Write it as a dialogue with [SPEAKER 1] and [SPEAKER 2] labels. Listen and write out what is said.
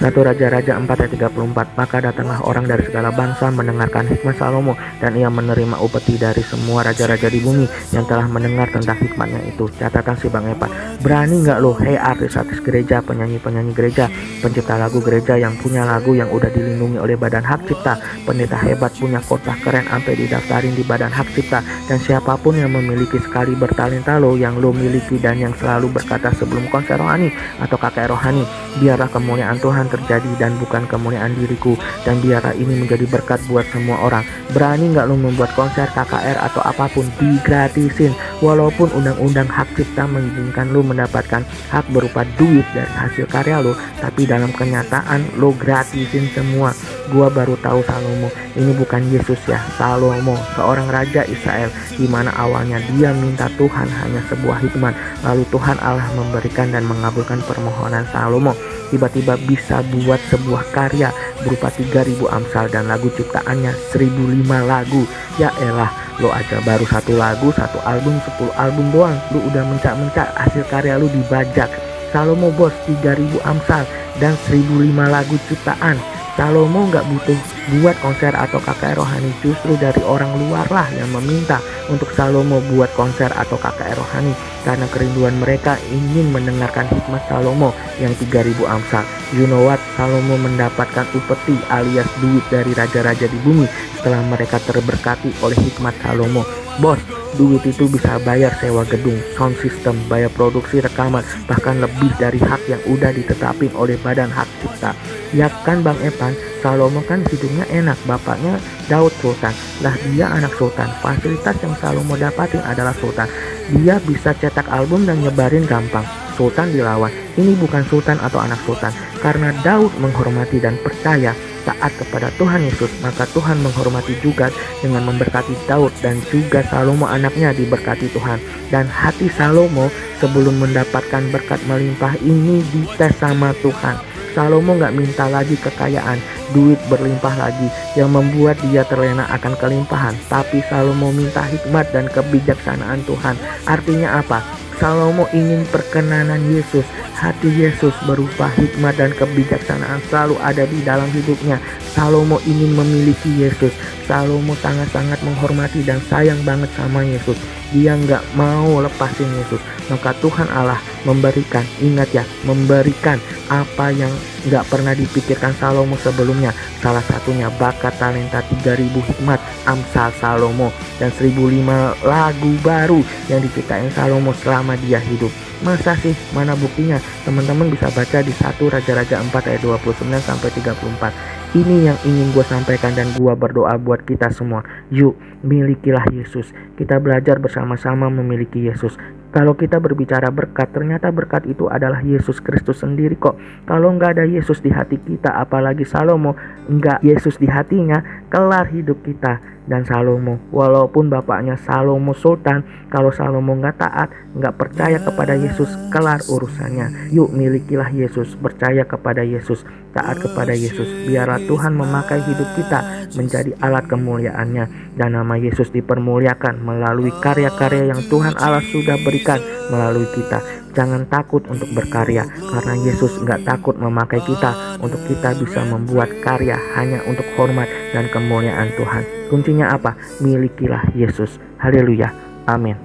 [SPEAKER 1] 1 Raja-Raja 4 ayat 34. Maka datanglah orang dari segala bangsa mendengarkan hikmat Salomo, dan ia menerima upeti dari semua raja-raja di bumi yang telah mendengar tentang hikmatnya itu. Catatan si Bang Epan, berani nggak lo, hei artis-artis gereja, penyanyi-penyanyi gereja, pencipta lagu gereja yang punya lagu yang udah dilindungi oleh Badan Hak Cipta, pendeta hebat punya khotbah keren sampai didaftarin di Badan Hak Cipta, dan siapapun yang memiliki sekali bertalenta lo yang lo miliki dan yang selalu berkata sebelum konser rohani atau kakek rohani, biarlah kemuliaan Tuhan terjadi dan bukan kemuliaan diriku, dan biarlah ini menjadi berkat buat semua orang. Berani nggak lo membuat konser KKR atau apapun digratisin, walaupun undang-undang hak cipta mengizinkan lo mendapatkan hak berupa duit dari hasil karya lo, tapi dalam kenyataan lo gratisin semua. Gua baru tahu Salomo ini bukan Yesus ya. Salomo seorang raja Israel, di mana awalnya dia minta Tuhan hanya sebuah hikmat, lalu Tuhan Allah memberikan dan mengabulkan permohonan Salomo. Tiba-tiba bisa buat sebuah karya berupa 3000 Amsal dan lagu ciptaannya 1005 lagu. Ya elah, lo aja baru satu lagu, satu album, 10 album doang, lo udah mencak-mencak hasil karya lo dibajak. Salomo bos 3000 Amsal dan 1005 lagu ciptaan. Salomo nggak butuh buat konser atau KKR rohani, justru dari orang luar lah yang meminta untuk Salomo buat konser atau KKR rohani, karena kerinduan mereka ingin mendengarkan hikmat Salomo yang 3000 Amsal. You know what? Salomo mendapatkan upeti alias duit dari raja-raja di bumi setelah mereka terberkati oleh hikmat Salomo. Bos, duit itu bisa bayar sewa gedung, sound system, bayar produksi rekaman, bahkan lebih dari hak yang udah ditetapin oleh Badan Hak Cipta. Ya kan Bang Epan, Salomo kan hidupnya enak, bapaknya Daud Sultan, lah dia anak sultan. Fasilitas yang Salomo dapatin adalah sultan. Dia bisa cetak album dan nyebarin gampang. Sultan dilawan, ini bukan sultan atau anak sultan. Karena Daud menghormati dan percaya taat kepada Tuhan Yesus, maka Tuhan menghormati juga dengan memberkati Daud, dan juga Salomo anaknya diberkati Tuhan. Dan hati Salomo sebelum mendapatkan berkat melimpah ini dites sama Tuhan. Salomo gak minta lagi kekayaan, duit berlimpah lagi yang membuat dia terlena akan kelimpahan, tapi Salomo minta hikmat dan kebijaksanaan Tuhan. Artinya apa? Salomo ingin perkenanan Yesus, hati Yesus berupa hikmat dan kebijaksanaan selalu ada di dalam hidupnya. Salomo ingin memiliki Yesus. Salomo sangat-sangat menghormati dan sayang banget sama Yesus. Dia nggak mau lepasin Yesus. Maka Tuhan Allah memberikan, ingat ya, memberikan apa yang nggak pernah dipikirkan Salomo sebelumnya. Salah satunya bakat talenta 3000 hikmat Amsal Salomo dan 1005 lagu baru yang diciptain Salomo selama dia hidup. Masa sih? Mana buktinya? Teman-teman bisa baca di 1 Raja-Raja 4 ayat 29 sampai 34. Ini yang ingin gue sampaikan dan gue berdoa buat kita semua. Yuk, milikilah Yesus. Kita belajar bersama-sama memiliki Yesus. Kalau kita berbicara berkat, ternyata berkat itu adalah Yesus Kristus sendiri kok. Kalau nggak ada Yesus di hati kita, apalagi Salomo nggak Yesus di hatinya, kelar hidup kita. Dan Salomo, walaupun bapaknya Salomo Sultan, kalau Salomo nggak taat, nggak percaya kepada Yesus, kelar urusannya. Yuk, milikilah Yesus, percaya kepada Yesus, taat kepada Yesus. Biarlah Tuhan memakai hidup kita menjadi alat kemuliaannya, dan nama Yesus dipermuliakan melalui karya-karya yang Tuhan Allah sudah berikan melalui kita. Jangan takut untuk berkarya, karena Yesus nggak takut memakai kita untuk kita bisa membuat karya hanya untuk hormat dan kemuliaan Tuhan. Kuncinya apa? Milikilah Yesus. Haleluya. Amin.